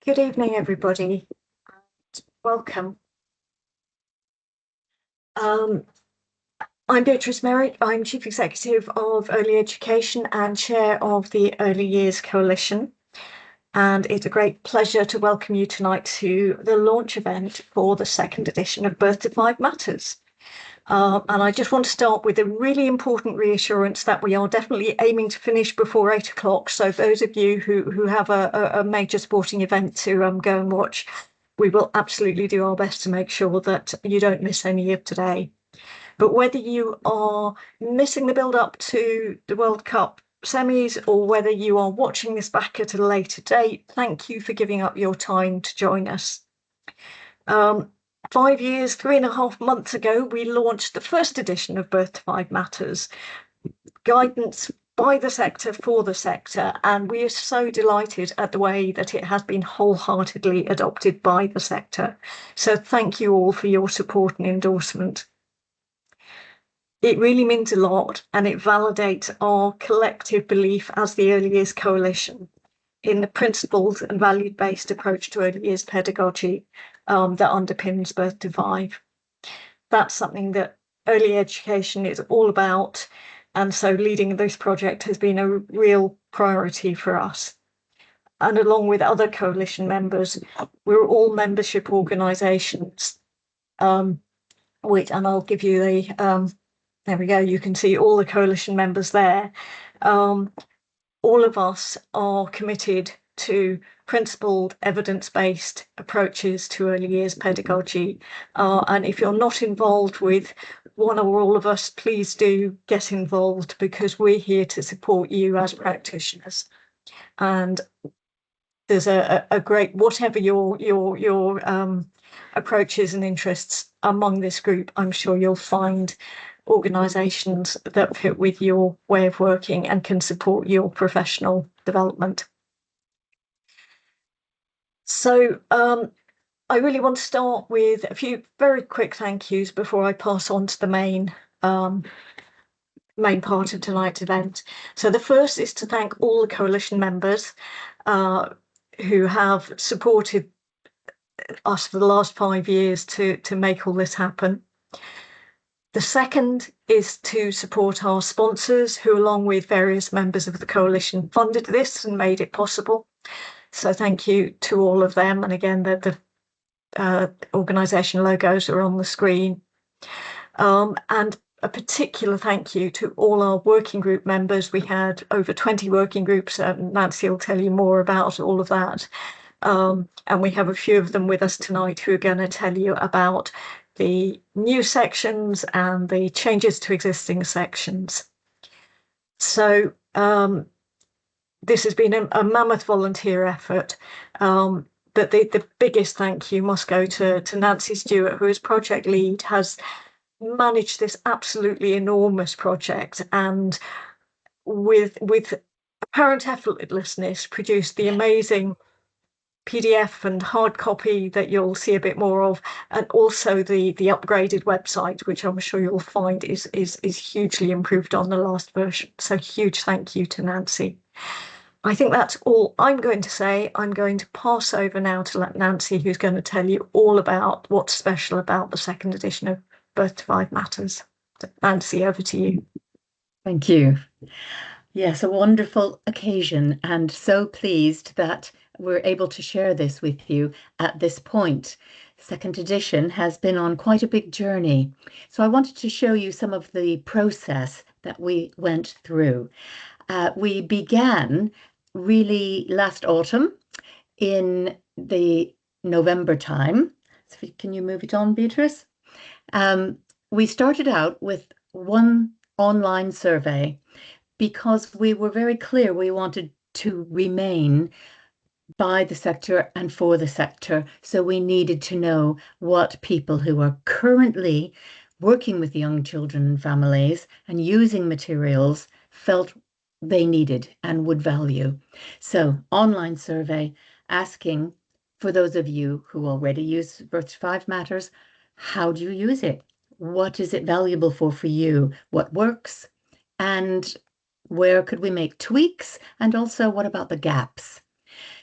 Good evening, everybody, and welcome. I'm Beatrice Merrick. I'm Chief Executive of Early Education and Chair of the Early Years Coalition. And it's a great pleasure to welcome you tonight to the launch event for the second edition of Birth to Five Matters. And I just want to start with a really important reassurance that we are definitely aiming to finish before 8 o'clock. So those of you who have a major sporting event to go and watch, we will absolutely do our best to make sure that you don't miss any of today. But whether you are missing the build up to the World Cup semis or whether you are watching this back at a later date, thank you for giving up your time to join us. 5 years, 3.5 months ago, we launched the first edition of Birth to Five Matters, guidance by the sector for the sector, and we are so delighted at the way that it has been wholeheartedly adopted by the sector. So thank you all for your support and endorsement. It really means a lot, and it validates our collective belief as the Early Years Coalition in the principled and value-based approach to early years pedagogy that underpins Birth to Five. That's something that early education is all about, and so leading this project has been a real priority for us. And along with other coalition members, we're all membership organisations, and I'll give you the, there we go, you can see all the coalition members there. All of us are committed to principled, evidence-based approaches to early years pedagogy. And if you're not involved with one or all of us, please do get involved, because we're here to support you as practitioners. And there's a great, whatever your approaches and interests among this group, I'm sure you'll find organisations that fit with your way of working and can support your professional development. So I really want to start with a few very quick thank yous before I pass on to the main part of tonight's event. So the first is to thank all the coalition members who have supported us for the last 5 years to make all this happen. The second is to support our sponsors, who, along with various members of the coalition, funded this and made it possible. So thank you to all of them. And again, the organisation logos are on the screen. And a particular thank you to all our working group members. We had over 20 working groups. Nancy will tell you more about all of that. And we have a few of them with us tonight who are going to tell you about the new sections and the changes to existing sections. So this has been a mammoth volunteer effort, but the biggest thank you must go to Nancy Stewart, who as project lead has managed this absolutely enormous project, and with apparent effortlessness produced the amazing PDF and hard copy that you'll see a bit more of, and also the upgraded website, which I'm sure you'll find is hugely improved on the last version. So huge thank you to Nancy. I think that's all I'm going to say. I'm going to pass over now to Nancy, who's going to tell you all about what's special about the second edition of Birth to Five Matters. Nancy, over to you. Thank you. Yes, a wonderful occasion, and so pleased that we're able to share this with you at this point. Second edition has been on quite a big journey. So I wanted to show you some of the process that we went through. We began really last autumn in the November time. So can you move it on, Beatrice? We started out with one online survey because we were very clear we wanted to remain by the sector and for the sector. So we needed to know what people who are currently working with young children and families and using materials felt they needed and would value. So online survey asking, for those of you who already use Birth to Five Matters, how do you use it? What is it valuable for you? What works? And where could we make tweaks? And also, what about the gaps?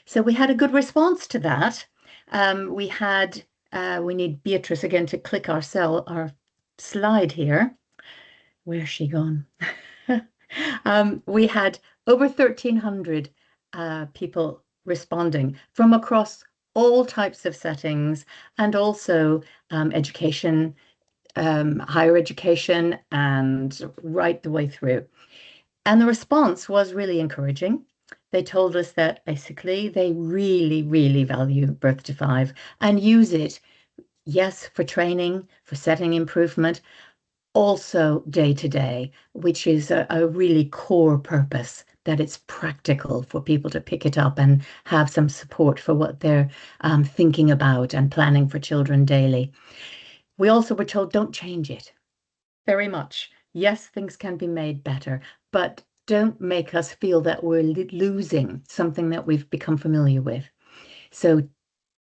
So we had a good response to that. We need Beatrice again to click our slide here. Where's she gone? We had over 1,300 people responding from across all types of settings, and also education, higher education, and right the way through. And the response was really encouraging. They told us that basically they really, really value Birth to Five and use it, yes, for training, for setting improvement, also day to day, which is a really core purpose, that it's practical for people to pick it up and have some support for what they're thinking about and planning for children daily. We also were told, don't change it very much. Yes, things can be made better, but don't make us feel that we're losing something that we've become familiar with. So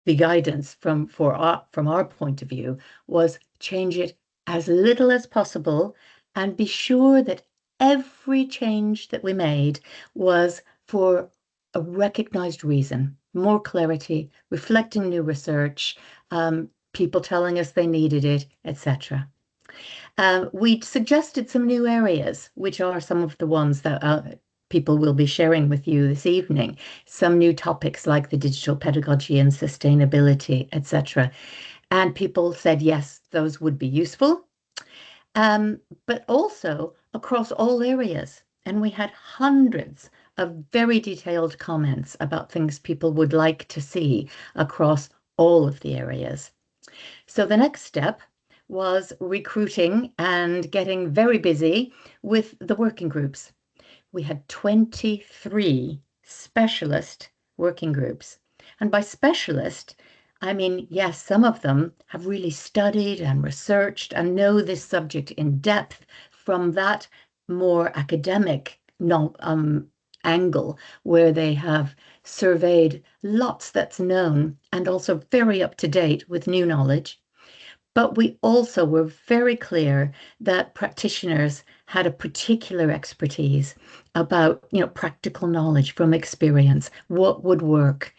the guidance from our point of view was change it as little as possible and be sure that every change that we made was for a recognized reason, more clarity, reflecting new research, people telling us they needed it, etc. We suggested some new areas, which are some of the ones that people will be sharing with you this evening. Some new topics like the digital pedagogy and sustainability, etc. And people said, yes, those would be useful, but also across all areas. And we had hundreds of very detailed comments about things people would like to see across all of the areas. So the next step was recruiting and getting very busy with the working groups. We had 23 specialist working groups. And by specialist, I mean, yes, some of them have really studied and researched and know this subject in depth from that more academic angle, where they have surveyed lots that's known and also very up to date with new knowledge. But we also were very clear that practitioners had a particular expertise about, practical knowledge from experience, what would work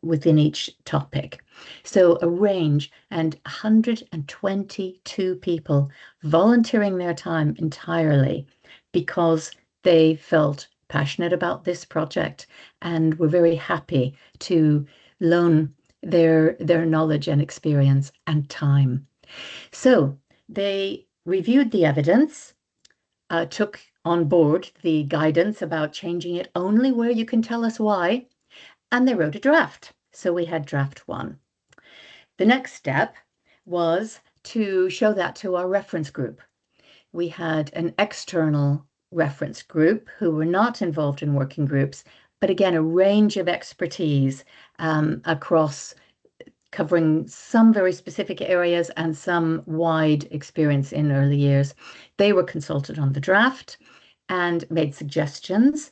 within each topic. So a range, and 122 people volunteering their time entirely because they felt passionate about this project and were very happy to loan their knowledge and experience and time. So they reviewed the evidence, took on board the guidance about changing it only where you can tell us why, and they wrote a draft. So we had draft 1. The next step was to show that to our reference group. We had an external reference group who were not involved in working groups, but again, a range of expertise across covering some very specific areas and some wide experience in early years. They were consulted on the draft and made suggestions.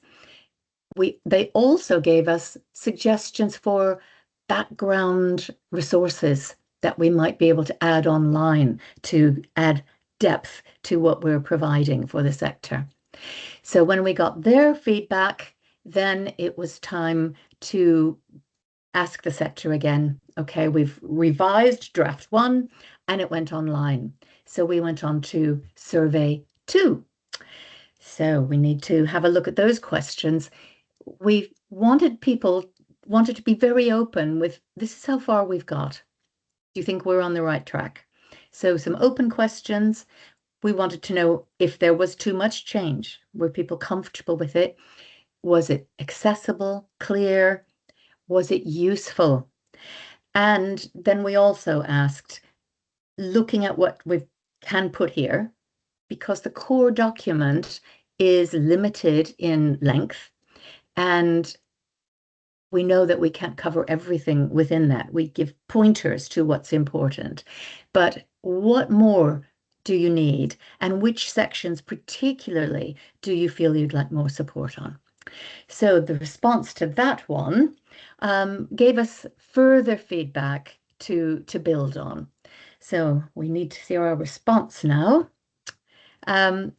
They also gave us suggestions for background resources that we might be able to add online to add depth to what we're providing for the sector. So when we got their feedback, then it was time to ask the sector again, okay, we've revised draft 1 and it went online. So we went on to survey 2. So we need to have a look at those questions. We wanted to be very open with, this is how far we've got. Do you think we're on the right track? So some open questions. We wanted to know if there was too much change. Were people comfortable with it? Was it accessible, clear? Was it useful? And then we also asked, looking at what we can put here, because the core document is limited in length, and we know that we can't cover everything within that. We give pointers to what's important, but what more do you need, and which sections particularly do you feel you'd like more support on? So the response to that one gave us further feedback to build on. So we need to see our response now.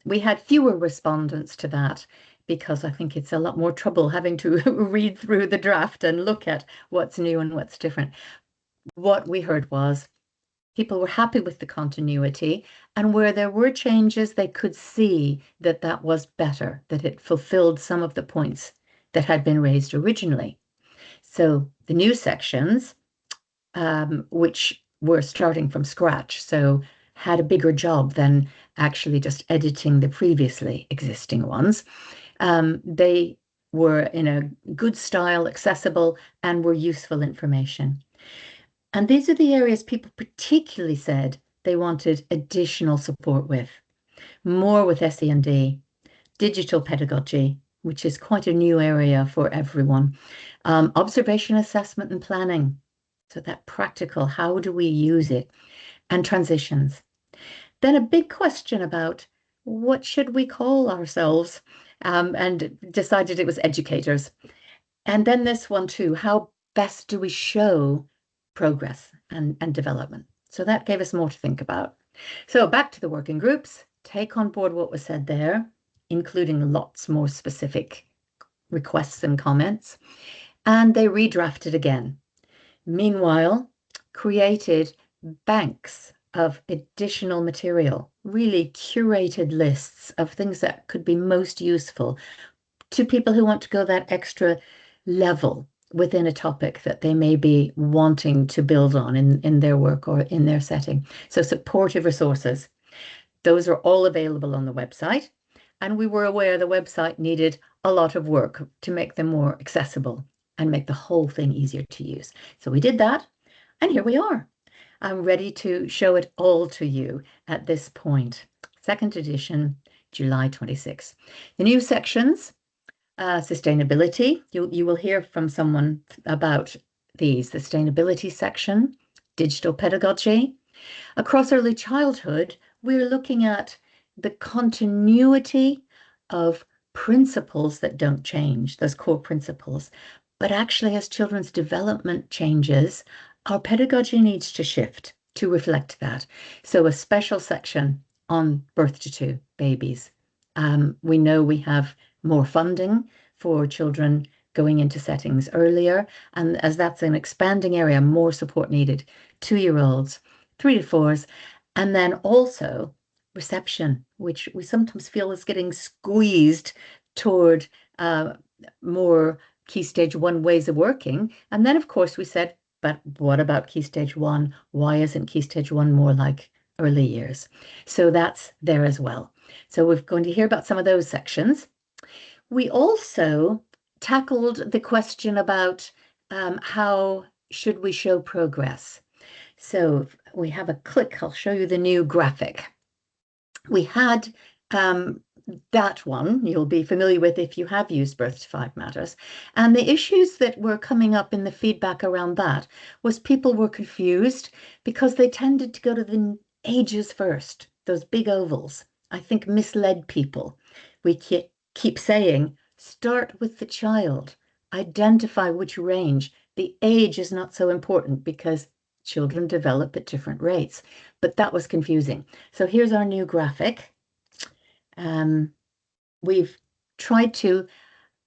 We had fewer respondents to that because I think it's a lot more trouble having to read through the draft and look at what's new and what's different. What we heard was people were happy with the continuity, and where there were changes, they could see that that was better, that it fulfilled some of the points that had been raised originally. So the new sections, which were starting from scratch, so had a bigger job than actually just editing the previously existing ones. They were in a good style, accessible, and were useful information. And these are the areas people particularly said they wanted additional support with. More with SEND, digital pedagogy, which is quite a new area for everyone, observation, assessment, and planning. So that practical, how do we use it? And transitions. Then a big question about what should we call ourselves, and decided it was educators. And then this one too, how best do we show progress and development? So that gave us more to think about. So back to the working groups, take on board what was said there, including lots more specific requests and comments, and they redrafted again. Meanwhile, created banks of additional material, really curated lists of things that could be most useful to people who want to go that extra level within a topic that they may be wanting to build on in their work or in their setting. So supportive resources, those are all available on the website. And we were aware the website needed a lot of work to make them more accessible and make the whole thing easier to use. So we did that, and here we are. I'm ready to show it all to you at this point. Second edition, July 26. The new sections, sustainability, you will hear from someone about these. The sustainability section, digital pedagogy. Across early childhood, we're looking at the continuity of principles that don't change, those core principles. But actually, as children's development changes, our pedagogy needs to shift to reflect that. So a special section on birth to two babies. We know we have more funding for children going into settings earlier, and as that's an expanding area, more support needed. 2-year-olds, 3 to 4s, and then also reception, which we sometimes feel is getting squeezed toward more Key Stage 1 ways of working. And then, of course, we said, but what about Key Stage 1? Why isn't Key Stage 1 more like early years? So that's there as well. So we're going to hear about some of those sections. We also tackled the question about how should we show progress. So we have a click. I'll show you the new graphic. We had that one you'll be familiar with if you have used Birth to 5 Matters. And the issues that were coming up in the feedback around that was people were confused because they tended to go to the ages first, those big ovals. I think misled people. We keep saying, start with the child, identify which range. The age is not so important because children develop at different rates, but that was confusing. So here's our new graphic. We've tried to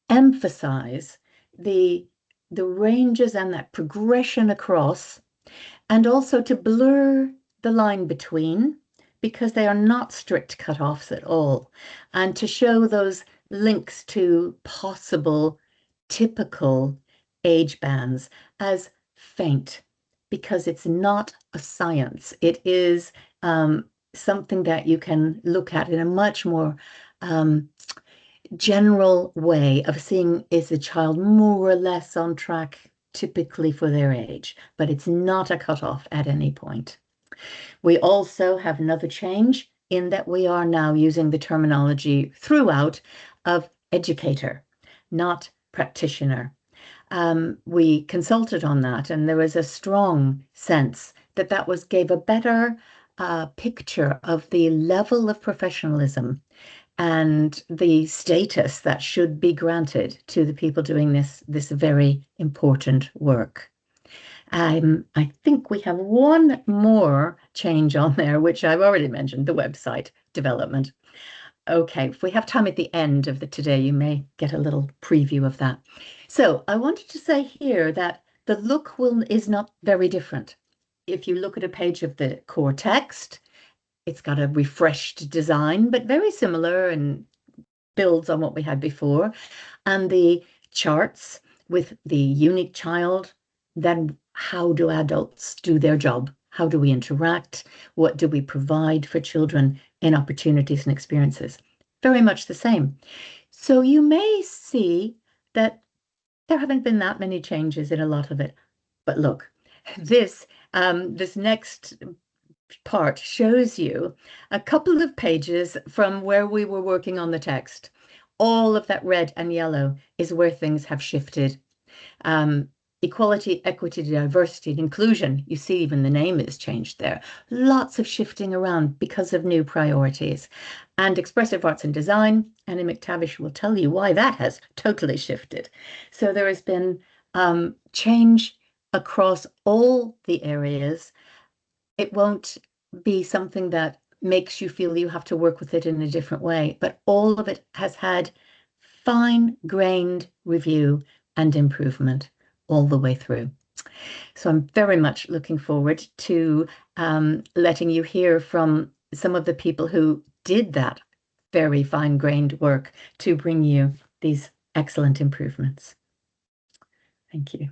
emphasize the ranges and that progression across, and also to blur the line between, because they are not strict cutoffs at all, and to show those links to possible typical age bands as faint, because it's not a science. It is something that you can look at in a much more general way of seeing, is the child more or less on track typically for their age, but it's not a cutoff at any point. We also have another change in that we are now using the terminology throughout of educator, not practitioner. We consulted on that, and there was a strong sense that gave a better picture of the level of professionalism and the status that should be granted to the people doing this very important work. I think we have one more change on there, which I've already mentioned, the website development. Okay, if we have time at the end of the today, you may get a little preview of that. So I wanted to say here that the look is not very different. If you look at a page of the core text, it's got a refreshed design, but very similar and builds on what we had before. And the charts with the unique child, then how do adults do their job? How do we interact? What do we provide for children in opportunities and experiences? Very much the same. So you may see that there haven't been that many changes in a lot of it. But look, this next part shows you a couple of pages from where we were working on the text. All of that red and yellow is where things have shifted. Equality, equity, diversity, and inclusion. You see, even the name is changed there. Lots of shifting around because of new priorities. And expressive arts and design, Anni McTavish will tell you why that has totally shifted. So there has been change across all the areas. It won't be something that makes you feel you have to work with it in a different way, but all of it has had fine-grained review and improvement all the way through. So I'm very much looking forward to letting you hear from some of the people who did that very fine-grained work to bring you these excellent improvements. Thank you.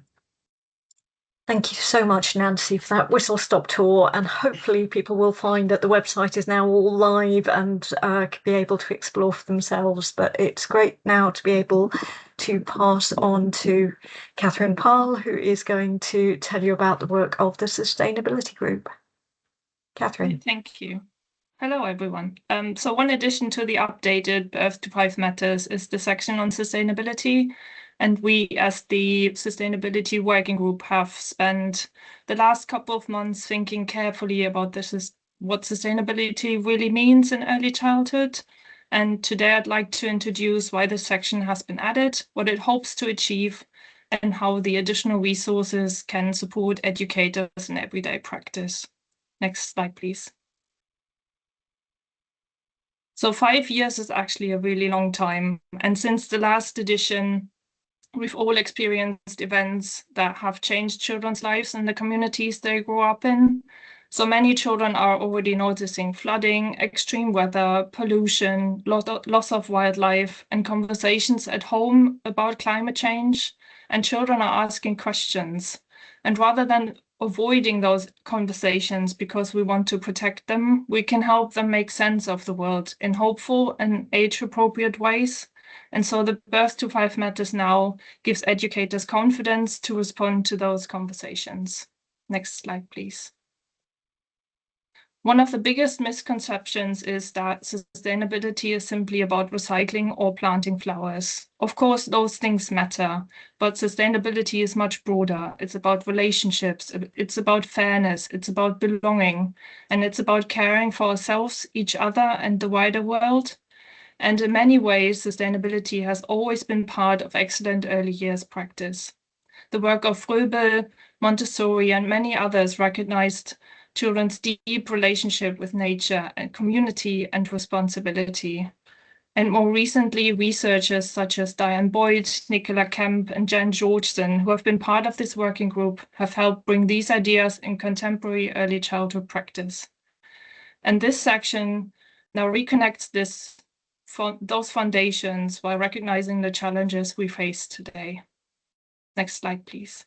Thank you so much, Nancy, for that whistle-stop tour, and hopefully people will find that the website is now all live and can be able to explore for themselves. But it's great now to be able to pass on to Kathrin Paal, who is going to tell you about the work of the Sustainability Group. Kathrin. Thank you. Hello, everyone. So one addition to the updated Birth to 5 Matters is the section on sustainability. And we, as the Sustainability Working Group, have spent the last couple of months thinking carefully about what sustainability really means in early childhood. And today I'd like to introduce why this section has been added, what it hopes to achieve, and how the additional resources can support educators in everyday practice. Next slide, please. So 5 years is actually a really long time. And since the last edition, we've all experienced events that have changed children's lives and the communities they grow up in. So many children are already noticing flooding, extreme weather, pollution, loss of wildlife, and conversations at home about climate change. And children are asking questions. And rather than avoiding those conversations because we want to protect them, we can help them make sense of the world in hopeful and age-appropriate ways. And so the Birth to 5 Matters now gives educators confidence to respond to those conversations. Next slide, please. One of the biggest misconceptions is that sustainability is simply about recycling or planting flowers. Of course, those things matter, but sustainability is much broader. It's about relationships, it's about fairness, it's about belonging, and it's about caring for ourselves, each other, and the wider world. And in many ways, sustainability has always been part of excellent early years practice. The work of Fröbel, Montessori, and many others recognized children's deep relationship with nature and community and responsibility. And more recently, researchers such as Diane Boyd, Nicola Kemp, and Jen Georgeson, who have been part of this working group, have helped bring these ideas in contemporary early childhood practice. And this section now reconnects those foundations while recognizing the challenges we face today. Next slide, please.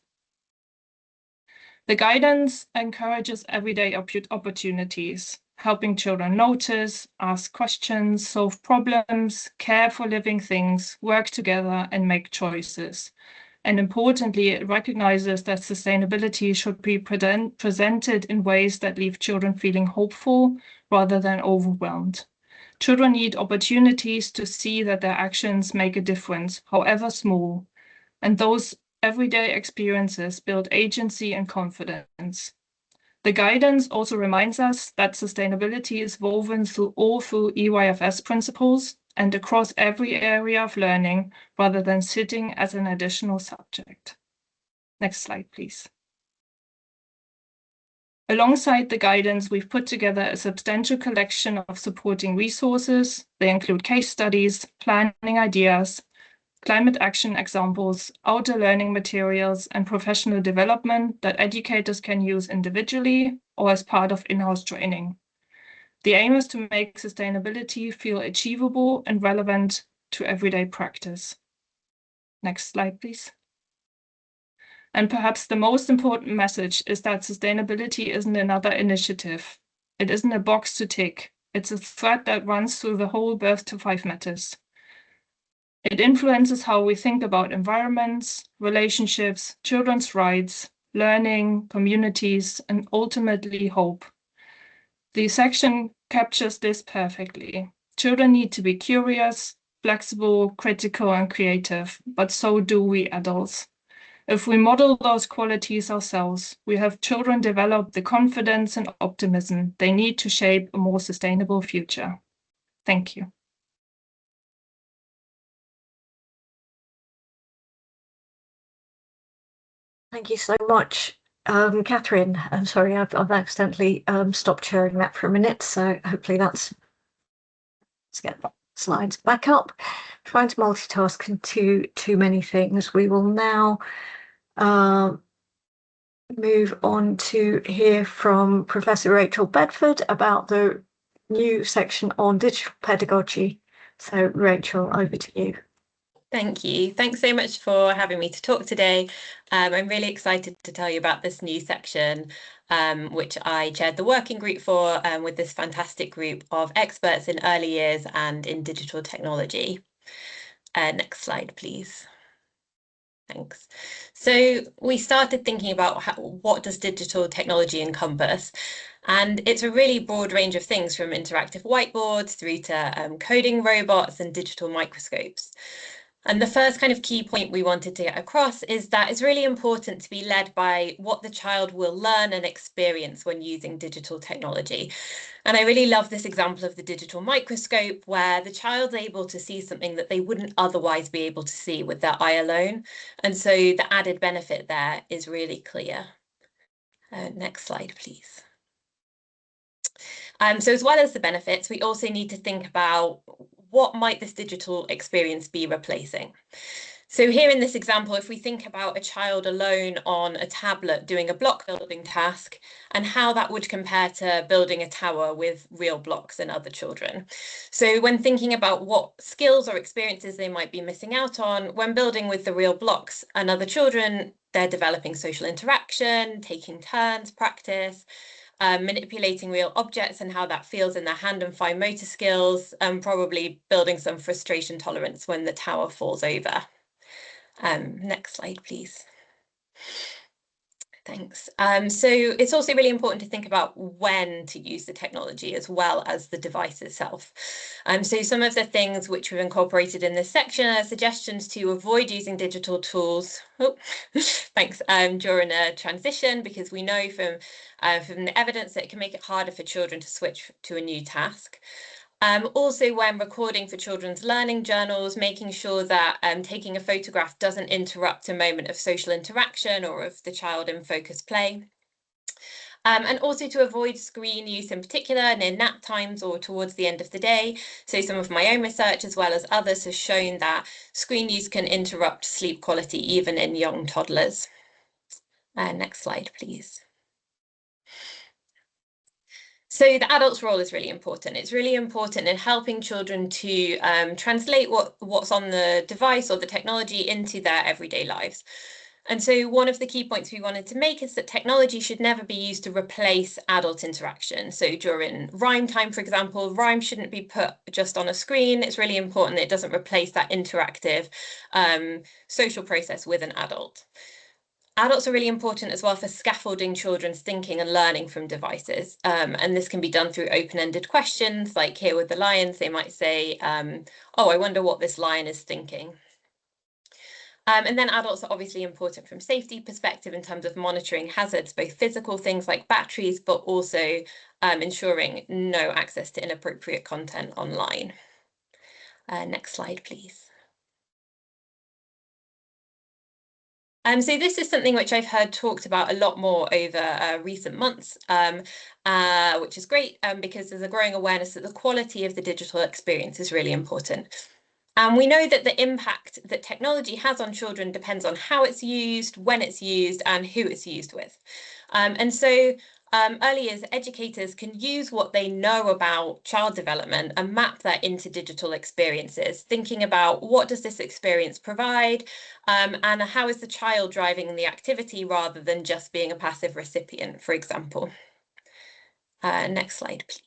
The guidance encourages everyday opportunities, helping children notice, ask questions, solve problems, care for living things, work together, and make choices. And importantly, it recognizes that sustainability should be presented in ways that leave children feeling hopeful rather than overwhelmed. Children need opportunities to see that their actions make a difference, however small, and those everyday experiences build agency and confidence. The guidance also reminds us that sustainability is woven through EYFS principles and across every area of learning rather than sitting as an additional subject. Next slide, please. Alongside the guidance, we've put together a substantial collection of supporting resources. They include case studies, planning ideas, climate action examples, outdoor learning materials, and professional development that educators can use individually or as part of in-house training. The aim is to make sustainability feel achievable and relevant to everyday practice. Next slide, please. And perhaps the most important message is that sustainability isn't another initiative. It isn't a box to tick. It's a thread that runs through the whole Birth to 5 Matters. It influences how we think about environments, relationships, children's rights, learning, communities, and ultimately hope. The section captures this perfectly. Children need to be curious, flexible, critical, and creative, but so do we adults. If we model those qualities ourselves, we have children develop the confidence and optimism they need to shape a more sustainable future. Thank you. Thank you so much, Kathrin. I'm sorry, I've accidentally stopped sharing that for a minute, so hopefully let's get the slides back up. Trying to multitask into too many things. We will now move on to hear from Professor Rachael Bedford about the new section on digital pedagogy. So Rachael, over to you. Thank you. Thanks so much for having me to talk today. I'm really excited to tell you about this new section, which I chaired the working group for with this fantastic group of experts in early years and in digital technology. Next slide, please. Thanks. So we started thinking about what does digital technology encompass? And it's a really broad range of things, from interactive whiteboards through to coding robots and digital microscopes. And the first kind of key point we wanted to get across is that it's really important to be led by what the child will learn and experience when using digital technology. And I really love this example of the digital microscope, where the child's able to see something that they wouldn't otherwise be able to see with their eye alone. And so the added benefit there is really clear. Next slide, please. So as well as the benefits, we also need to think about what might this digital experience be replacing. So here in this example, if we think about a child alone on a tablet doing a block building task and how that would compare to building a tower with real blocks and other children. So when thinking about what skills or experiences they might be missing out on when building with the real blocks and other children, they're developing social interaction, taking turns, practice, manipulating real objects and how that feels in their hand and fine motor skills, and probably building some frustration tolerance when the tower falls over. Next slide, please. Thanks. So it's also really important to think about when to use the technology as well as the device itself. So some of the things which we've incorporated in this section are suggestions to avoid using digital tools during a transition, because we know from the evidence that it can make it harder for children to switch to a new task. Also, when recording for children's learning journals, making sure that taking a photograph doesn't interrupt a moment of social interaction or of the child in focus play. And also to avoid screen use in particular near nap times or towards the end of the day. So some of my own research, as well as others, has shown that screen use can interrupt sleep quality even in young toddlers. Next slide, please. So the adult's role is really important. It's really important in helping children to translate what's on the device or the technology into their everyday lives. And so one of the key points we wanted to make is that technology should never be used to replace adult interaction. So during rhyme time, for example, rhyme shouldn't be put just on a screen. It's really important that it doesn't replace that interactive social process with an adult. Adults are really important as well for scaffolding children's thinking and learning from devices. And this can be done through open-ended questions, like here with the lions, they might say, oh, I wonder what this lion is thinking. And then adults are obviously important from safety perspective in terms of monitoring hazards, both physical things like batteries, but also ensuring no access to inappropriate content online. Next slide, please. So this is something which I've heard talked about a lot more over recent months, which is great because there's a growing awareness that the quality of the digital experience is really important. And we know that the impact that technology has on children depends on how it's used, when it's used, and who it's used with. And so early years educators can use what they know about child development and map that into digital experiences, thinking about what does this experience provide and how is the child driving the activity rather than just being a passive recipient, for example. Next slide, please.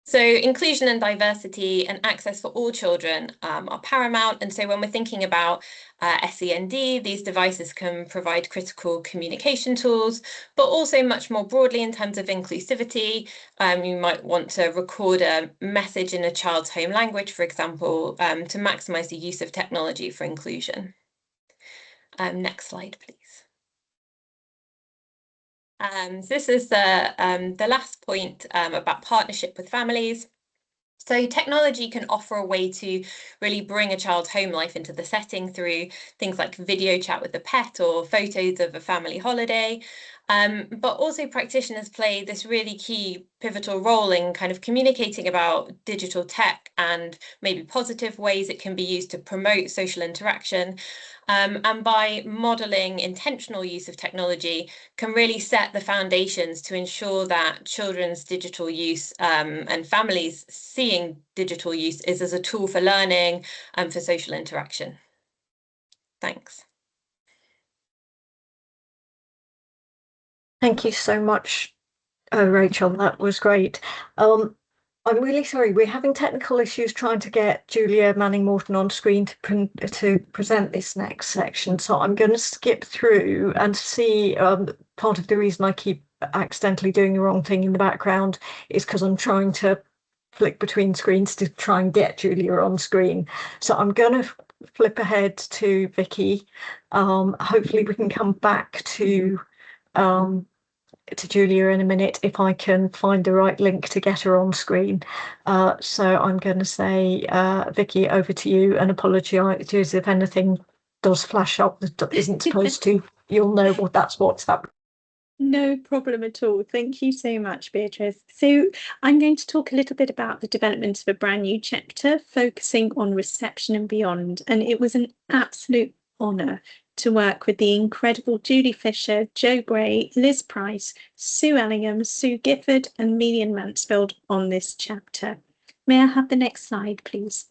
So inclusion and diversity and access for all children are paramount. And so when we're thinking about SEND, these devices can provide critical communication tools, but also much more broadly in terms of inclusivity. You might want to record a message in a child's home language, for example, to maximize the use of technology for inclusion. Next slide, please. So this is the last point about partnership with families. So technology can offer a way to really bring a child's home life into the setting through things like video chat with the pet or photos of a family holiday. But also practitioners play this really key pivotal role in kind of communicating about digital tech and maybe positive ways it can be used to promote social interaction. And by modelling intentional use of technology can really set the foundations to ensure that children's digital use and families seeing digital use is as a tool for learning and for social interaction. Thanks. Thank you so much, Rachael. That was great. I'm really sorry, we're having technical issues trying to get Julia Manning-Morton on screen to present this next section. So I'm going to skip through and see part of the reason I keep accidentally doing the wrong thing in the background is because I'm trying to flick between screens to try and get Julia on screen. So I'm going to flip ahead to Viki. Hopefully we can come back to Julia in a minute if I can find the right link to get her on screen. So I'm going to say, Viki, over to you, and apologise if anything does flash up that isn't supposed to. You'll know what's happening. No problem at all. Thank you so much, Beatrice. So I'm going to talk a little bit about the development of a brand new chapter focusing on reception and beyond. And it was an absolute honour to work with the incredible Julie Fisher, Jo Gray, Liz Price, Sue Ellingham, Sue Gifford and Melian Mansfield on this chapter. May I have the next slide, please?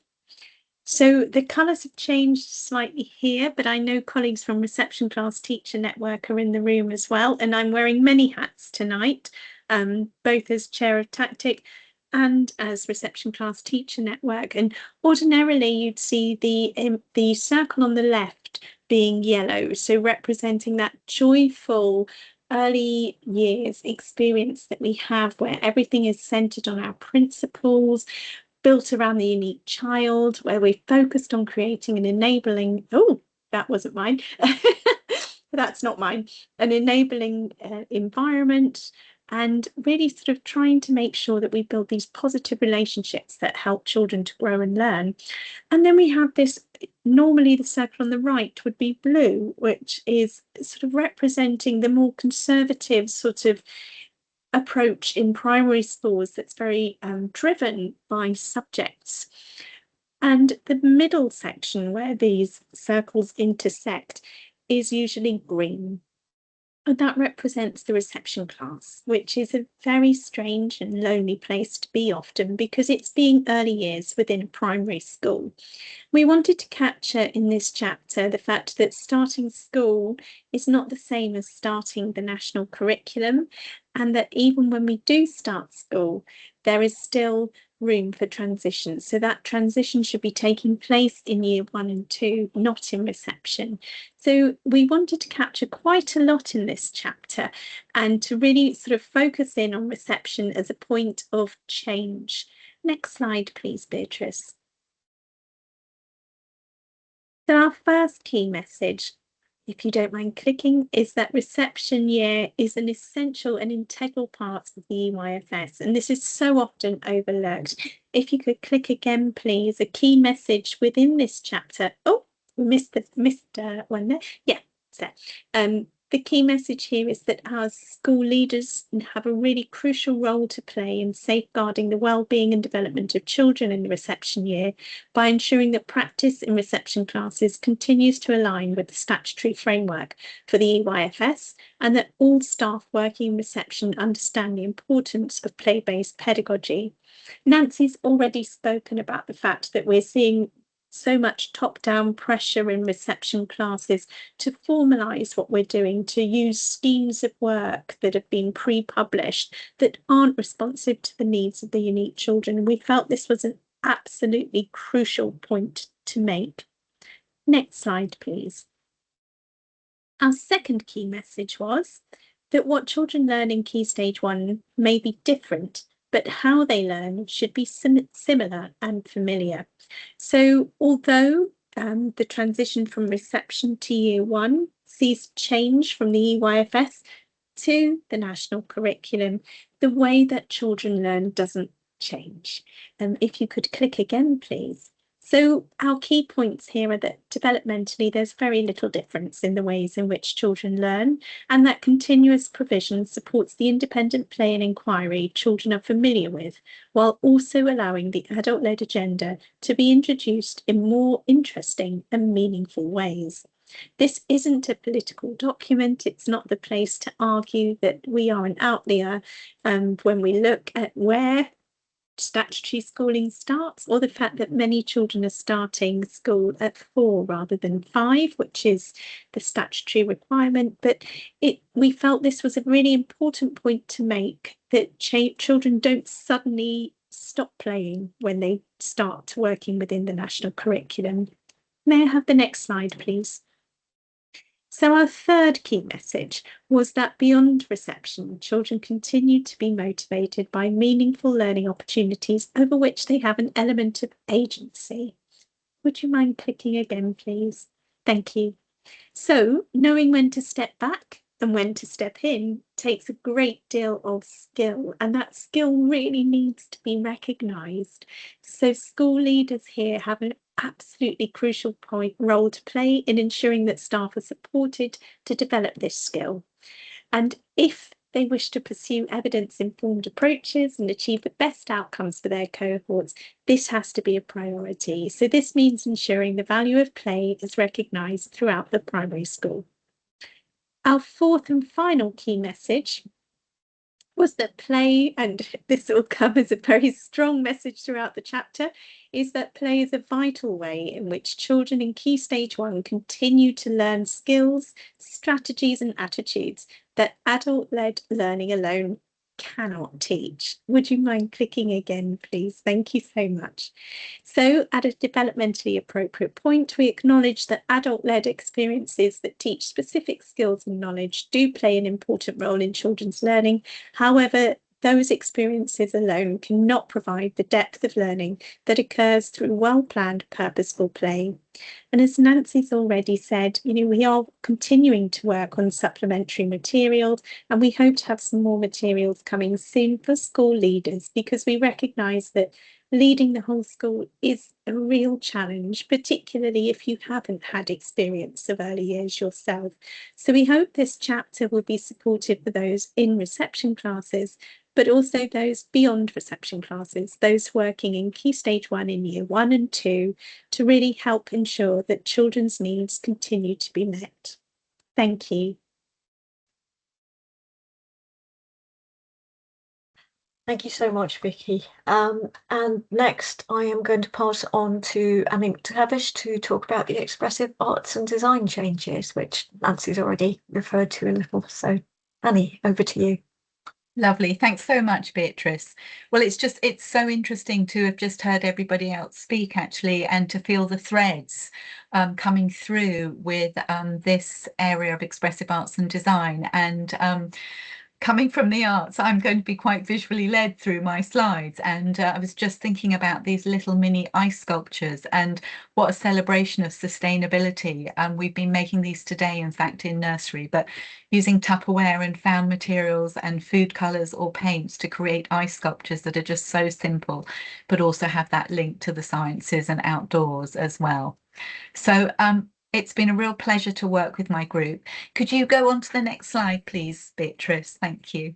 So the colours have changed slightly here, but I know colleagues from Reception Class Teacher Network are in the room as well, and I'm wearing many hats tonight, both as Chair of Tactic and as Reception Class Teacher Network. And ordinarily you'd see the circle on the left being yellow, so representing that joyful early years experience that we have where everything is centred on our principles, built around the unique child, where we're focused on creating an enabling, oh, that wasn't mine, that's not mine, an enabling environment, and really sort of trying to make sure that we build these positive relationships that help children to grow and learn. And then we have this, normally the circle on the right would be blue, which is sort of representing the more conservative sort of approach in primary schools that's very driven by subjects. And the middle section where these circles intersect is usually green. And that represents the reception class, which is a very strange and lonely place to be often because it's being early years within a primary school. We wanted to capture in this chapter the fact that starting school is not the same as starting the national curriculum, and that even when we do start school, there is still room for transition. So that transition should be taking place in year 1 and 2, not in reception. So we wanted to capture quite a lot in this chapter and to really sort of focus in on reception as a point of change. Next slide, please, Beatrice. So our first key message, if you don't mind clicking, is that reception year is an essential and integral part of the EYFS, and this is so often overlooked. If you could click again, please, a key message within this chapter. Oh, missed one there. Yeah, so the key message here is that our school leaders have a really crucial role to play in safeguarding the well-being and development of children in the reception year by ensuring that practice in reception classes continues to align with the statutory framework for the EYFS, and that all staff working in reception understand the importance of play-based pedagogy. Nancy's already spoken about the fact that we're seeing so much top-down pressure in reception classes to formalise what we're doing, to use schemes of work that have been pre-published that aren't responsive to the needs of the unique children. We felt this was an absolutely crucial point to make. Next slide, please. Our second key message was that what children learn in Key Stage 1 may be different, but how they learn should be similar and familiar. So although the transition from reception to Year 1 sees change from the EYFS to the national curriculum, the way that children learn doesn't change. If you could click again, please. So our key points here are that developmentally there's very little difference in the ways in which children learn, and that continuous provision supports the independent play and inquiry children are familiar with, while also allowing the adult-led agenda to be introduced in more interesting and meaningful ways. This isn't a political document. It's not the place to argue that we are an outlier when we look at where statutory schooling starts, or the fact that many children are starting school at 4 rather than 5, which is the statutory requirement. But we felt this was a really important point to make, that children don't suddenly stop playing when they start working within the national curriculum. May I have the next slide, please? So our third key message was that beyond reception, children continue to be motivated by meaningful learning opportunities over which they have an element of agency. Would you mind clicking again, please? Thank you. So knowing when to step back and when to step in takes a great deal of skill, and that skill really needs to be recognised. So school leaders here have an absolutely crucial role to play in ensuring that staff are supported to develop this skill. And if they wish to pursue evidence-informed approaches and achieve the best outcomes for their cohorts, this has to be a priority. So this means ensuring the value of play is recognised throughout the primary school. Our fourth and final key message was that play, and this will come as a very strong message throughout the chapter, is that play is a vital way in which children in Key Stage 1 continue to learn skills, strategies and attitudes that adult-led learning alone cannot teach. Would you mind clicking again, please? Thank you so much. So at a developmentally appropriate point, we acknowledge that adult-led experiences that teach specific skills and knowledge do play an important role in children's learning. However, those experiences alone cannot provide the depth of learning that occurs through well-planned, purposeful play. And as Nancy's already said, we are continuing to work on supplementary materials, and we hope to have some more materials coming soon for school leaders, because we recognise that leading the whole school is a real challenge, particularly if you haven't had experience of early years yourself. So we hope this chapter will be supportive for those in reception classes, but also those beyond reception classes, those working in Key Stage 1 in Year 1 and 2, to really help ensure that children's needs continue to be met. Thank you. Thank you so much, Viki. And next, I am going to pass on to Anni McTavish to talk about the expressive arts and design changes, which Nancy's already referred to a little. So, Anni, over to you. Lovely. Thanks so much, Beatrice. Well, it's so interesting to have just heard everybody else speak, actually, and to feel the threads coming through with this area of expressive arts and design. And coming from the arts, I'm going to be quite visually led through my slides, and I was just thinking about these little mini ice sculptures and what a celebration of sustainability. We've been making these today, in fact, in nursery, but using Tupperware and found materials and food colours or paints to create ice sculptures that are just so simple, but also have that link to the sciences and outdoors as well. So it's been a real pleasure to work with my group. Could you go on to the next slide, please, Beatrice? Thank you.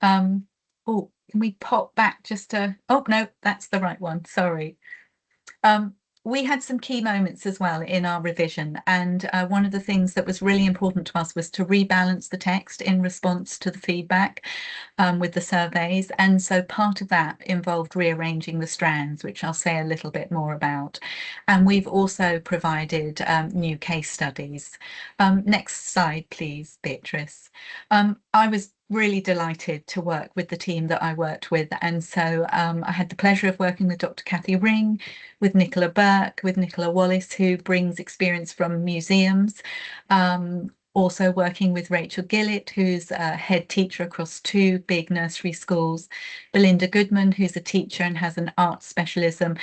Oh, can we pop back just to, oh, no, that's the right one, sorry. We had some key moments as well in our revision, and one of the things that was really important to us was to rebalance the text in response to the feedback with the surveys, and so part of that involved rearranging the strands, which I'll say a little bit more about. And we've also provided new case studies. Next slide, please, Beatrice. I was really delighted to work with the team that I worked with, and so I had the pleasure of working with Dr. Kathy Ring, with Nicola Burke, with Nicola Wallace, who brings experience from museums, also working with Rachael Gillett, who's a head teacher across 2 big nursery schools, Belinda Goodman, who's a teacher and has an arts specialism,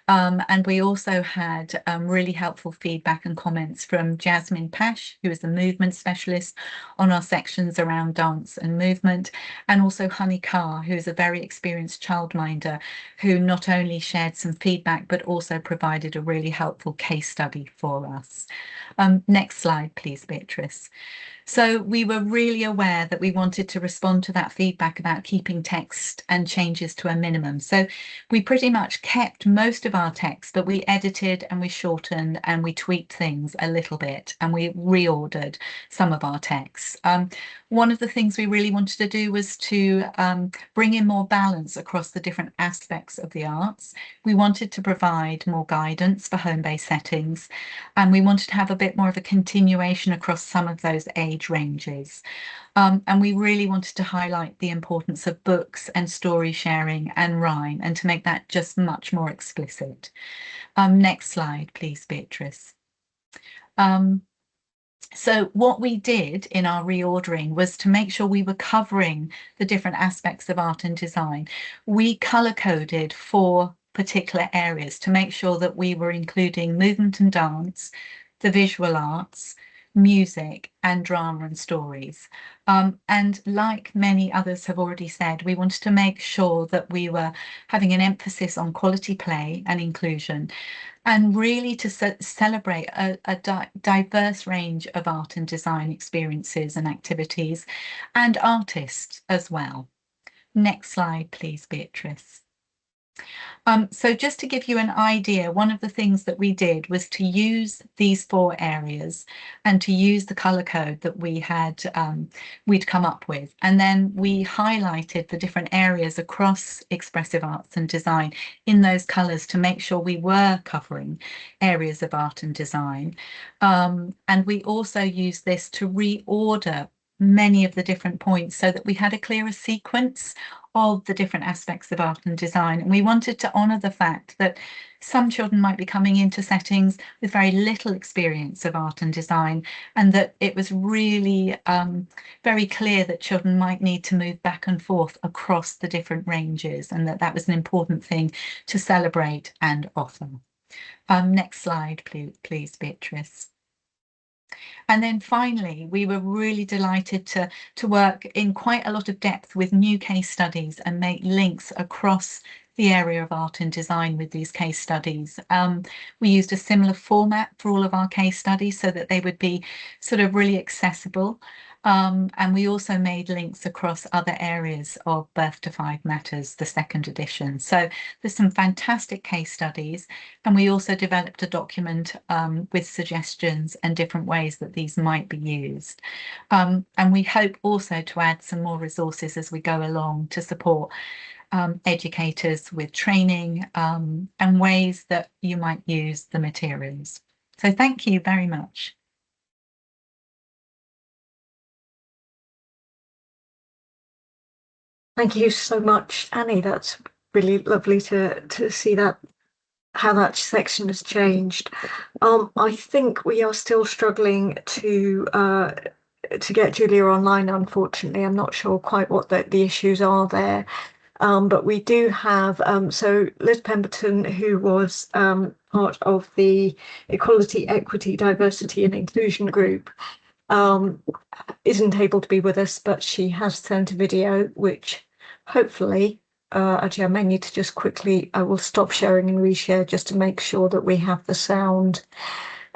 and we also had really helpful feedback and comments from Jasmine Pash, who is a movement specialist on our sections around dance and movement, and also Honey Carr, who is a very experienced childminder, who not only shared some feedback but also provided a really helpful case study for us. Next slide, please, Beatrice. So we were really aware that we wanted to respond to that feedback about keeping text and changes to a minimum. So we pretty much kept most of our text, but we edited and we shortened and we tweaked things a little bit, and we reordered some of our texts. One of the things we really wanted to do was to bring in more balance across the different aspects of the arts. We wanted to provide more guidance for home-based settings, and we wanted to have a bit more of a continuation across some of those age ranges. And we really wanted to highlight the importance of books and story sharing and rhyme, and to make that just much more explicit. Next slide, please, Beatrice. So what we did in our reordering was to make sure we were covering the different aspects of art and design. We color-coded 4 particular areas to make sure that we were including movement and dance, the visual arts, music, and drama and stories. And like many others have already said, we wanted to make sure that we were having an emphasis on quality play and inclusion, and really to celebrate a diverse range of art and design experiences and activities, and artists as well. Next slide, please, Beatrice. So just to give you an idea, one of the things that we did was to use these 4 areas and to use the colour code that we had we'd come up with, and then we highlighted the different areas across expressive arts and design in those colours to make sure we were covering areas of art and design. And we also used this to reorder many of the different points so that we had a clearer sequence of the different aspects of art and design. And we wanted to honour the fact that some children might be coming into settings with very little experience of art and design, and that it was really very clear that children might need to move back and forth across the different ranges, and that that was an important thing to celebrate and offer. Next slide, please, Beatrice. And then finally, we were really delighted to work in quite a lot of depth with new case studies and make links across the area of art and design with these case studies. We used a similar format for all of our case studies so that they would be sort of really accessible. And we also made links across other areas of Birth to 5 Matters, the 2nd edition. So there's some fantastic case studies, and we also developed a document with suggestions and different ways that these might be used. And we hope also to add some more resources as we go along to support educators with training and ways that you might use the materials. So thank you very much. Thank you so much, Annie. That's really lovely to see that, how that section has changed. I think we are still struggling to get Julia online, unfortunately. I'm not sure quite what the issues are there. But we do have, so Liz Pemberton, who was part of the Equality, Equity, Diversity and Inclusion group, isn't able to be with us, but she has sent a video, which hopefully, actually I may need to just quickly, I will stop sharing and reshare just to make sure that we have the sound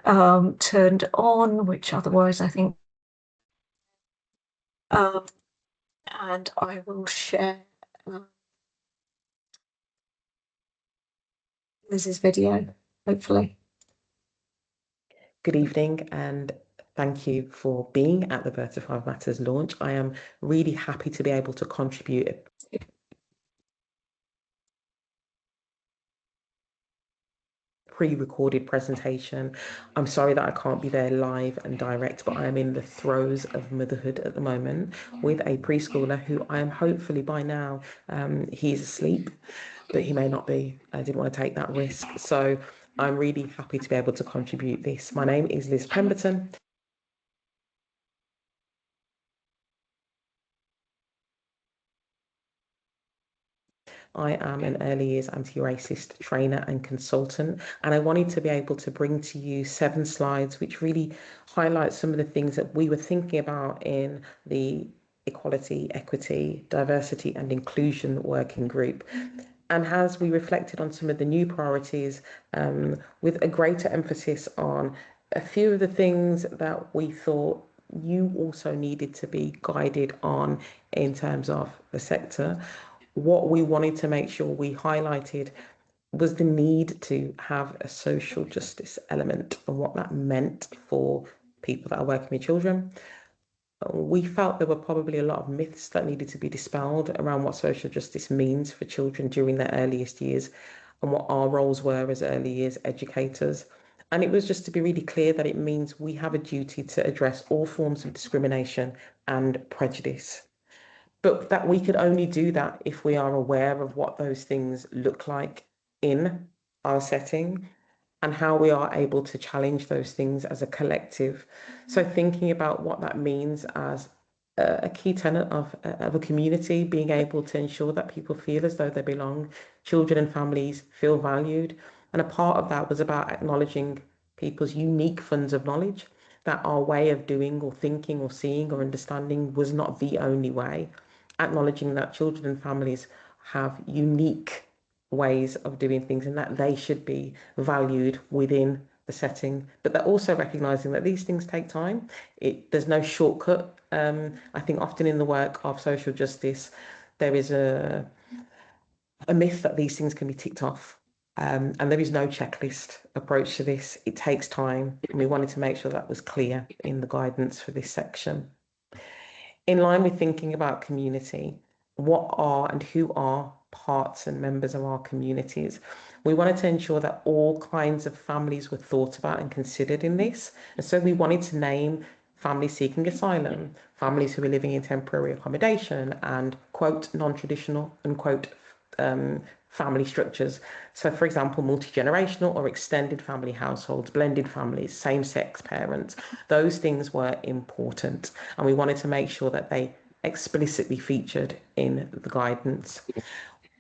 turned on, which otherwise I think, and I will share Liz's video, hopefully. Good evening, and thank you for being at the Birth of Five Matters launch. I am really happy to be able to contribute pre-recorded presentation. I'm sorry that I can't be there live and direct, but I am in the throes of motherhood at the moment with a preschooler who I am hopefully by now, he's asleep, but he may not be. I didn't want to take that risk. So I'm really happy to be able to contribute this. My name is Liz Pemberton. I am an early years anti-racist trainer and consultant, and I wanted to be able to bring to you 7 slides which really highlight some of the things that we were thinking about in the Equality, Equity, Diversity and Inclusion Working Group. And as we reflected on some of the new priorities, with a greater emphasis on a few of the things that we thought you also needed to be guided on in terms of the sector. What we wanted to make sure we highlighted was the need to have a social justice element and what that meant for people that are working with children. We felt there were probably a lot of myths that needed to be dispelled around what social justice means for children during their earliest years and what our roles were as early years educators. And it was just to be really clear that it means we have a duty to address all forms of discrimination and prejudice. But that we could only do that if we are aware of what those things look like in our setting and how we are able to challenge those things as a collective. So thinking about what that means as a key tenet of a community, being able to ensure that people feel as though they belong, children and families feel valued. And a part of that was about acknowledging people's unique funds of knowledge, that our way of doing or thinking or seeing or understanding was not the only way. Acknowledging that children and families have unique ways of doing things and that they should be valued within the setting, but they're also recognizing that these things take time. There's no shortcut. I think often in the work of social justice, there is a myth that these things can be ticked off. And there is no checklist approach to this. It takes time, and we wanted to make sure that was clear in the guidance for this section. In line with thinking about community, what are and who are parts and members of our communities? We wanted to ensure that all kinds of families were thought about and considered in this. And so we wanted to name families seeking asylum, families who are living in temporary accommodation, and quote, non-traditional, unquote, family structures. So for example, multi-generational or extended family households, blended families, same-sex parents, those things were important. And we wanted to make sure that they explicitly featured in the guidance.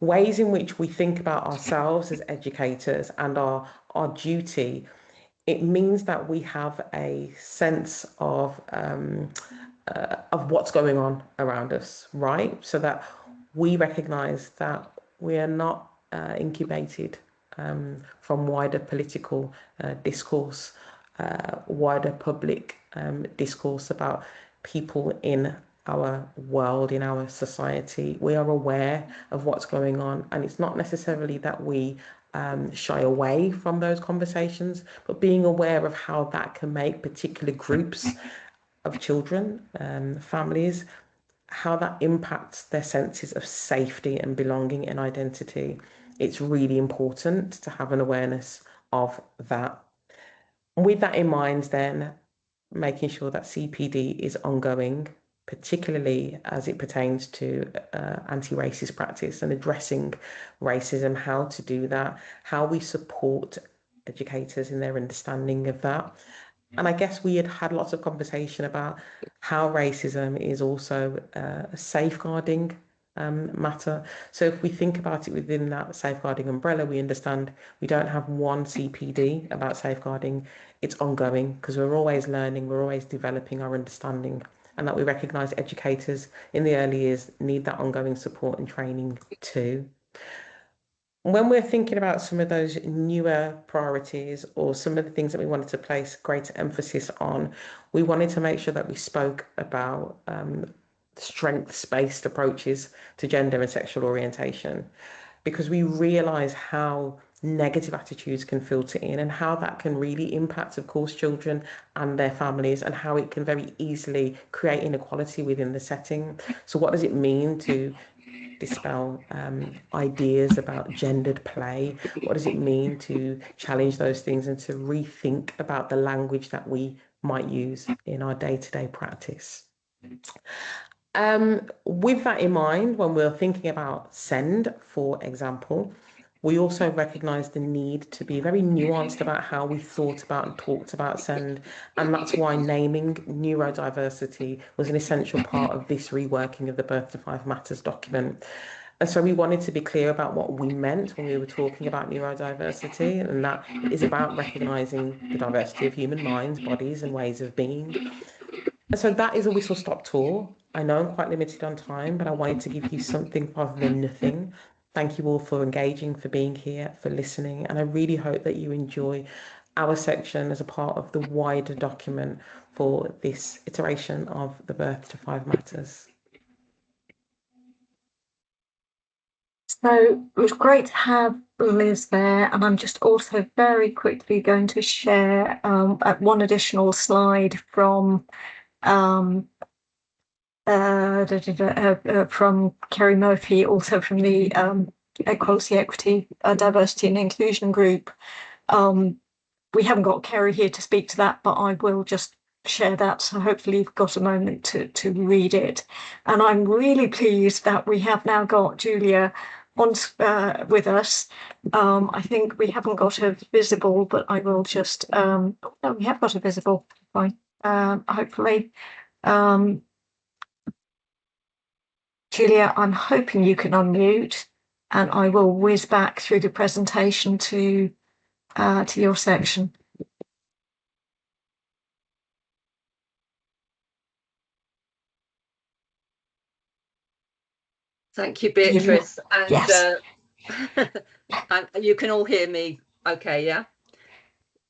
Ways in which we think about ourselves as educators and our duty, it means that we have a sense of what's going on around us, right? So that we recognise that we are not incubated from wider political discourse, wider public discourse about people in our world, in our society. We are aware of what's going on, and it's not necessarily that we shy away from those conversations, but being aware of how that can make particular groups of children, families, how that impacts their senses of safety and belonging and identity. It's really important to have an awareness of that. With that in mind, then, making sure that CPD is ongoing, particularly as it pertains to anti-racist practice and addressing racism, how to do that, how we support educators in their understanding of that. And I guess we had lots of conversation about how racism is also a safeguarding matter. So if we think about it within that safeguarding umbrella, we understand we don't have one CPD about safeguarding. It's ongoing because we're always learning, we're always developing our understanding, and that we recognise educators in the early years need that ongoing support and training too. when we're thinking about some of those newer priorities or some of the things that we wanted to place greater emphasis on, we wanted to make sure that we spoke about strengths-based approaches to gender and sexual orientation, because we realise how negative attitudes can filter in and how that can really impact, of course, children and their families, and how it can very easily create inequality within the setting. So what does it mean to dispel ideas about gendered play? What does it mean to challenge those things and to rethink about the language that we might use in our day-to-day practice? With that in mind, when we're thinking about SEND, for example, we also recognise the need to be very nuanced about how we thought about and talked about SEND, and that's why naming neurodiversity was an essential part of this reworking of the Birth to 5 Matters document. And so we wanted to be clear about what we meant when we were talking about neurodiversity, and that is about recognising the diversity of human minds, bodies and ways of being. And so that is a whistle-stop tour. I know I'm quite limited on time, but I wanted to give you something rather than nothing. Thank you all for engaging, for being here, for listening, and I really hope that you enjoy our section as a part of the wider document for this iteration of the Birth to 5 Matters. So it was great to have Liz there, and I'm just also very quickly going to share one additional slide from Kerry Murphy, also from the Equality, Equity, Diversity and Inclusion group. We haven't got Kerry here to speak to that, but I will just share that. So hopefully you've got a moment to read it. And I'm really pleased that we have now got Julia on with us. I think we haven't got her visible, but I will just, no, we have got her visible, fine, hopefully. Julia, I'm hoping you can unmute, and I will whiz back through the presentation to your section. Thank you, Beatrice. And yes. You can all hear me okay, yeah?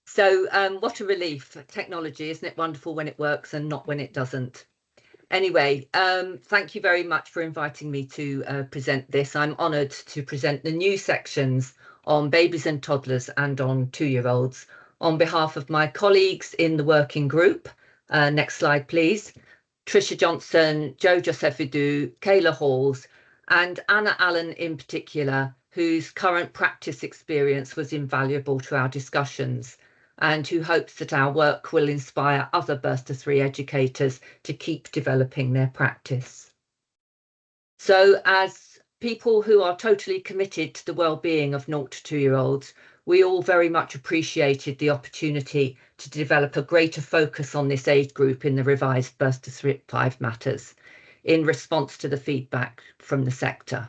So what a relief. Technology, isn't it wonderful when it works and not when it doesn't? Anyway, thank you very much for inviting me to present this. I'm honoured to present the new sections on babies and toddlers and on 2-year-olds on behalf of my colleagues in the working group. Next slide, please. Tricia Johnson, Jo Josephidou, Kayla Halls, and Anna Allen in particular, whose current practice experience was invaluable to our discussions, and who hopes that our work will inspire other Birth to 3 educators to keep developing their practice. So as people who are totally committed to the well-being of 0 to 2-year-olds, we all very much appreciated the opportunity to develop a greater focus on this age group in the revised Birth to 5 Matters in response to the feedback from the sector.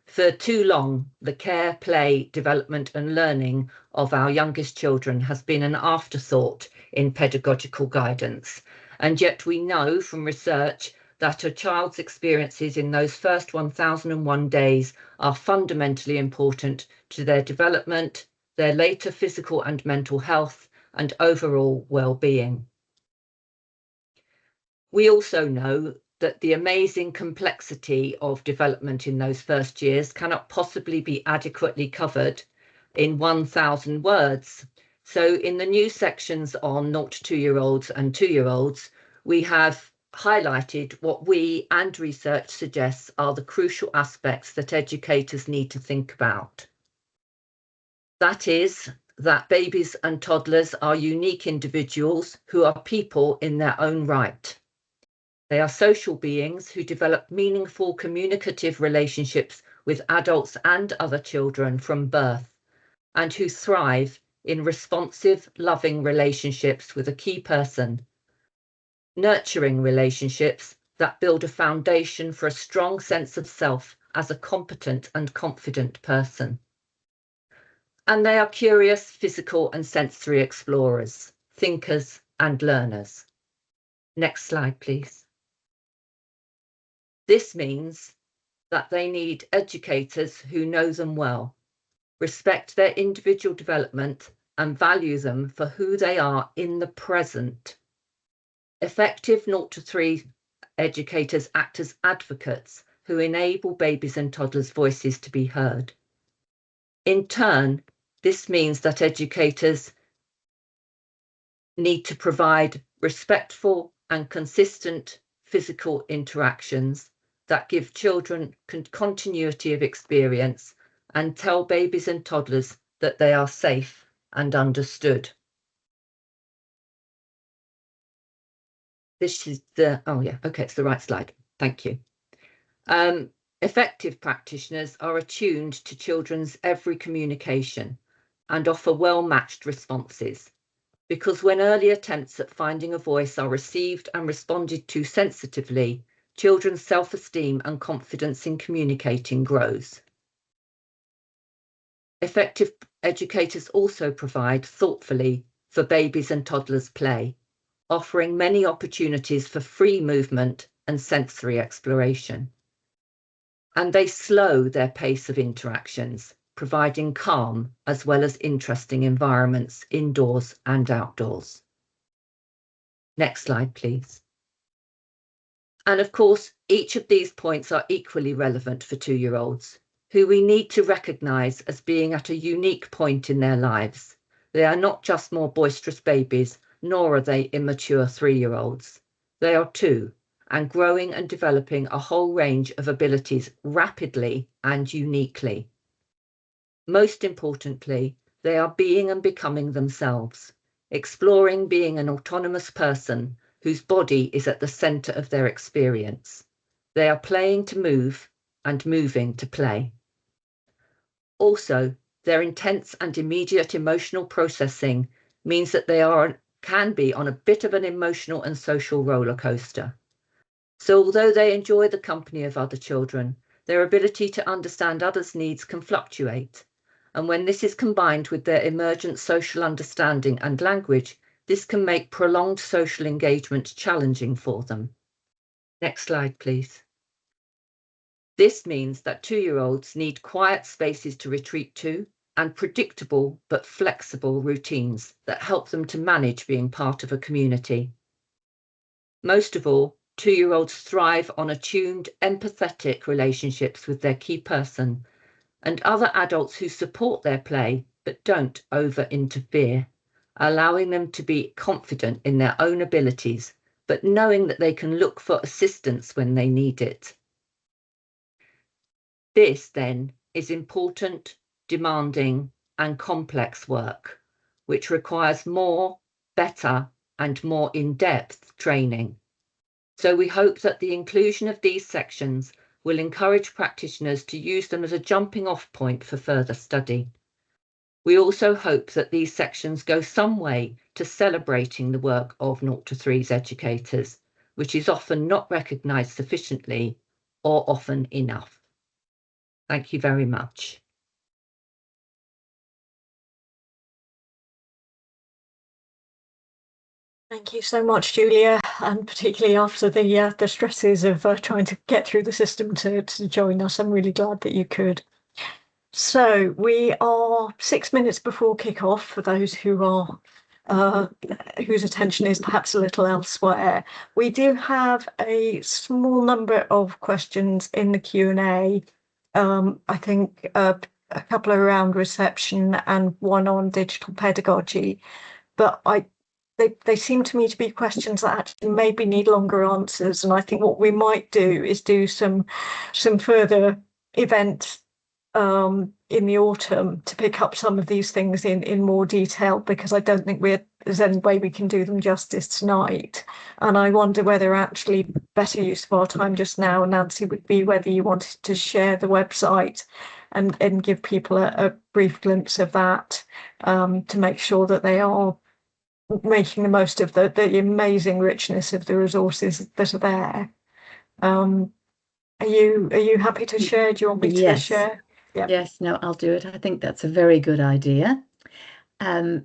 For too long, the care, play, development and learning of our youngest children has been an afterthought in pedagogical guidance, and yet we know from research that a child's experiences in those first 1001 days are fundamentally important to their development, their later physical and mental health, and overall well-being. We also know that the amazing complexity of development in those first years cannot possibly be adequately covered in 1,000 words. So in the new sections on 0 to 2-year-olds and 2-year-olds, we have highlighted what we and research suggests are the crucial aspects that educators need to think about. That is, that babies and toddlers are unique individuals who are people in their own right. They are social beings who develop meaningful communicative relationships with adults and other children from birth, and who thrive in responsive, loving relationships with a key person, nurturing relationships that build a foundation for a strong sense of self as a competent and confident person. And they are curious, physical and sensory explorers, thinkers and learners. Next slide, please. This means that they need educators who know them well, respect their individual development, and value them for who they are in the present. Effective 0 to 3 educators act as advocates who enable babies and toddlers' voices to be heard. In turn, this means that educators need to provide respectful and consistent physical interactions that give children continuity of experience and tell babies and toddlers that they are safe and understood. This is the, oh yeah, okay, it's the right slide. Thank you. Effective practitioners are attuned to children's every communication and offer well-matched responses, because when early attempts at finding a voice are received and responded to sensitively, children's self-esteem and confidence in communicating grows. Effective educators also provide thoughtfully for babies and toddlers' play, offering many opportunities for free movement and sensory exploration. And they slow their pace of interactions, providing calm as well as interesting environments indoors and outdoors. Next slide, please. And of course, each of these points are equally relevant for 2-year-olds, who we need to recognise as being at a unique point in their lives. They are not just more boisterous babies, nor are they immature 3-year-olds. They are too, and growing and developing a whole range of abilities rapidly and uniquely. Most importantly, they are being and becoming themselves, exploring being an autonomous person whose body is at the centre of their experience. They are playing to move and moving to play. Also, their intense and immediate emotional processing means that they can be on a bit of an emotional and social roller coaster. So although they enjoy the company of other children, their ability to understand others' needs can fluctuate. And when this is combined with their emergent social understanding and language, this can make prolonged social engagement challenging for them. Next slide, please. This means that 2-year-olds need quiet spaces to retreat to and predictable but flexible routines that help them to manage being part of a community. Most of all, 2-year-olds thrive on attuned, empathetic relationships with their key person and other adults who support their play but don't over-interfere, allowing them to be confident in their own abilities, but knowing that they can look for assistance when they need it. This, then, is important, demanding, and complex work, which requires more, better, and more in-depth training. So we hope that the inclusion of these sections will encourage practitioners to use them as a jumping-off point for further study. We also hope that these sections go some way to celebrating the work of 0 to 3's educators, which is often not recognised sufficiently or often enough. Thank you very much. Thank you so much, Julia, and particularly after the stresses of trying to get through the system to join us. I'm really glad that you could. So we are 6 minutes before kick-off for those who are whose attention is perhaps a little elsewhere. We do have a small number of questions in the Q&A. I think a couple around reception and one on digital pedagogy, but they seem to me to be questions that actually maybe need longer answers. And I think what we might do is do some further events in the autumn to pick up some of these things in more detail, because I don't think there's any way we can do them justice tonight. And I wonder whether actually better use of our time just now, Nancy, would be whether you wanted to share the website and give people a brief glimpse of that, to make sure that they are making the most of the amazing richness of the resources that are there. Are you happy to share? Do you want me to share? Yeah. Yes, no, I'll do it. I think that's a very good idea. I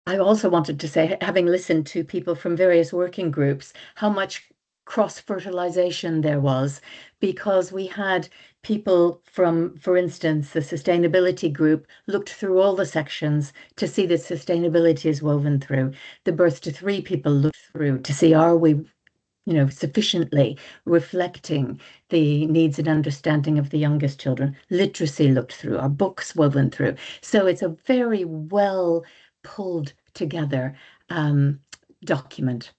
also wanted to say, having listened to people from various working groups, how much cross-fertilization there was, because we had people from, for instance, the sustainability group looked through all the sections to see that sustainability is woven through. The birth to three people looked through to see, are we, sufficiently reflecting the needs and understanding of the youngest children. Literacy looked through, our books woven through. So it's a very well pulled together document.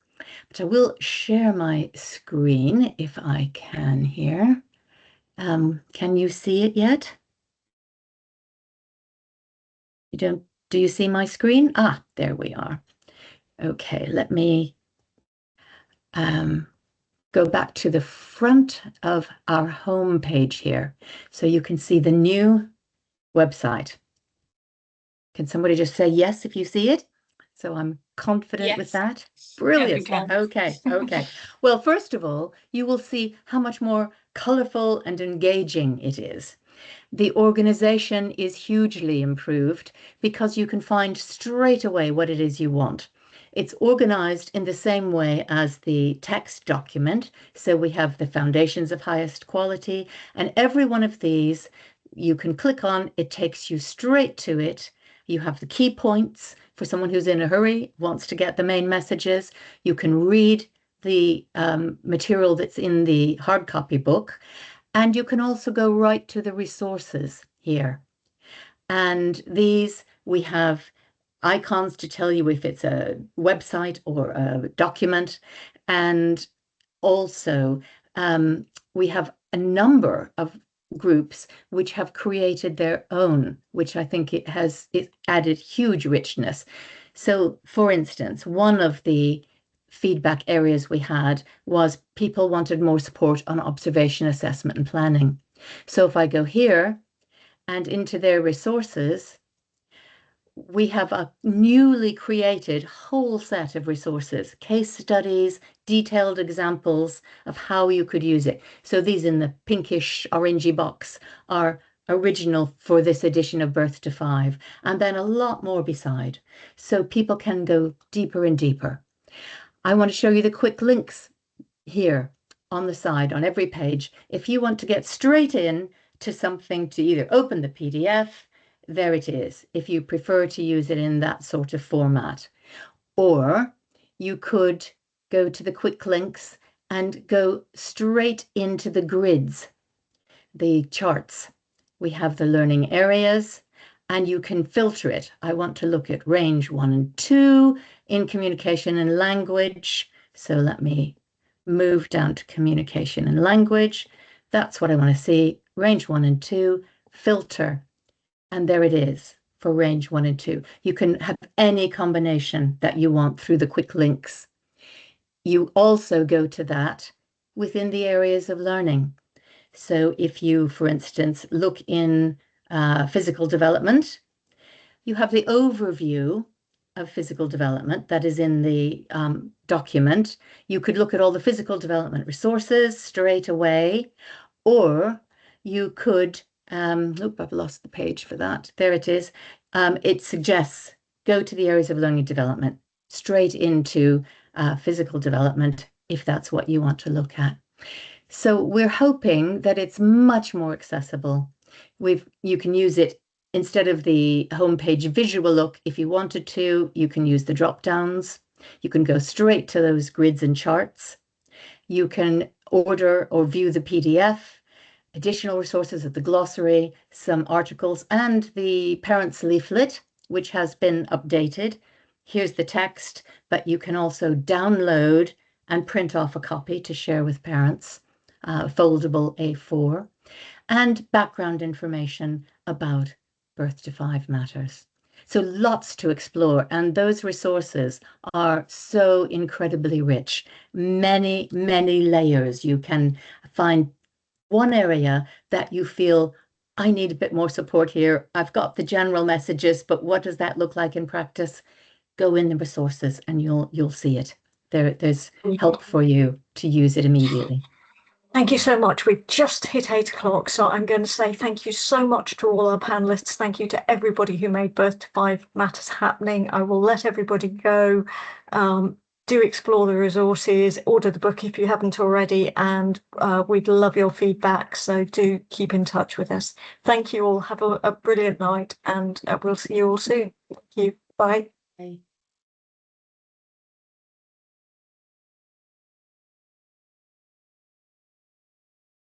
But I will share my screen if I can here. Can you see it yet? You don't, do you see my screen? Ah, there we are. Okay, let me go back to the front of our home page here, so you can see the new website. Can somebody just say yes if you see it? So I'm confident with that. Brilliant. Yeah, Okay. Well, first of all, you will see how much more colorful and engaging it is. The organization is hugely improved because you can find straight away what it is you want. It's organized in the same way as the text document. So we have the foundations of highest quality, and every one of these you can click on, it takes you straight to it. You have the key points for someone who's in a hurry, wants to get the main messages. You can read the material that's in the hard copy book, and you can also go right to the resources here. And these, we have icons to tell you if it's a website or a document. And also we have a number of groups which have created their own, which I think it added huge richness. So for instance, one of the feedback areas we had was people wanted more support on observation, assessment and planning. So if I go here and into their resources, we have a newly created whole set of resources, case studies, detailed examples of how you could use it. So these in the pinkish orangey box are original for this edition of Birth to 5, and then a lot more beside. So people can go deeper and deeper. I want to show you the quick links here on the side on every page. If you want to get straight in to something to either open the PDF, there it is, if you prefer to use it in that sort of format. Or you could go to the quick links and go straight into the grids, the charts. We have the learning areas, and you can filter it. I want to look at range 1 and 2 in communication and language. So let me move down to communication and language. That's what I want to see. Range 1 and 2, filter. And there it is for range 1 and 2. You can have any combination that you want through the quick links. You also go to that within the areas of learning. So if you, for instance, look in physical development, you have the overview of physical development that is in the document. You could look at all the physical development resources straight away, or you could I've lost the page for that. There it is. It suggests go to the areas of learning development, straight into physical development, if that's what you want to look at. So we're hoping that it's much more accessible. You can use it instead of the homepage visual look. If you wanted to, you can use the drop downs. You can go straight to those grids and charts. You can order or view the PDF, additional resources of the glossary, some articles, and the parents leaflet, which has been updated. Here's the text, but you can also download and print off a copy to share with parents, foldable A4, and background information about Birth to 5 matters. So lots to explore, and those resources are so incredibly rich. Many, many layers. You can find one area that you feel, I need a bit more support here. I've got the general messages, but what does that look like in practice? Go in the resources and you'll see it. There's help for you to use it immediately. Thank you so much. We've just hit 8 o'clock, so I'm going to say thank you so much to all our panelists. Thank you to everybody who made Birth to 5 Matters happening. I will let everybody go. do explore the resources, order the book if you haven't already, and we'd love your feedback. So do keep in touch with us. Thank you all. Have a brilliant night, and we'll see you all soon. Thank you. Bye. Bye.